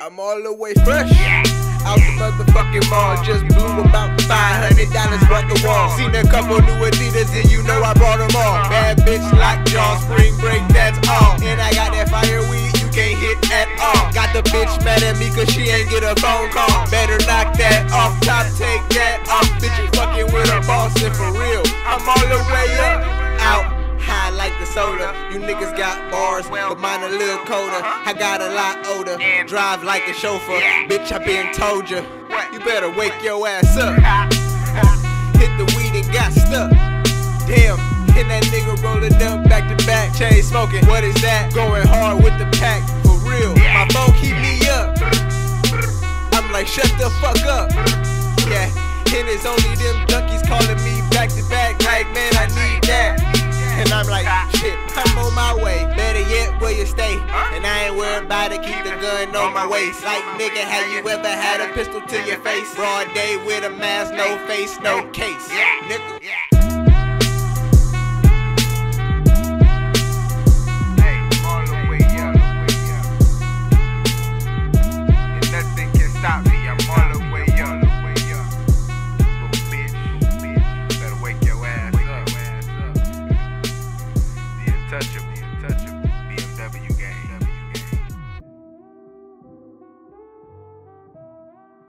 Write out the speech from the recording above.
I'm all the way fresh. Out the motherfucking mall, just blew about $500 worth of wall. Seen a couple new Adidas and you know I brought them all. Bad bitch like Jaws, spring break, that's all. And I got that fire weed you can't hit at all. Got the bitch mad at me cause she ain't get a phone call. Better knock that off, top, take that off. Bitch, you fucking with a boss and for real, I'm all the way up. Out. High like the soda, you niggas got bars, but mine a little colder. I got a lot older, drive like a chauffeur. Bitch, I been told you, you better wake your ass up. Hit the weed and got stuck. Damn, and that nigga rolling up back to back, chain smoking. What is that? Going hard with the pack, for real. My phone keep me up. I'm like, shut the fuck up. Yeah, and it's only them junkies calling me back to back, like man, I need that. And I'm like, shit, I'm on my way. Better yet, where you stay? And I ain't worried about it, keep the gun on my waist. Like, nigga, have you ever had a pistol to your face? Broad day with a mask, no face, no case. Nigga.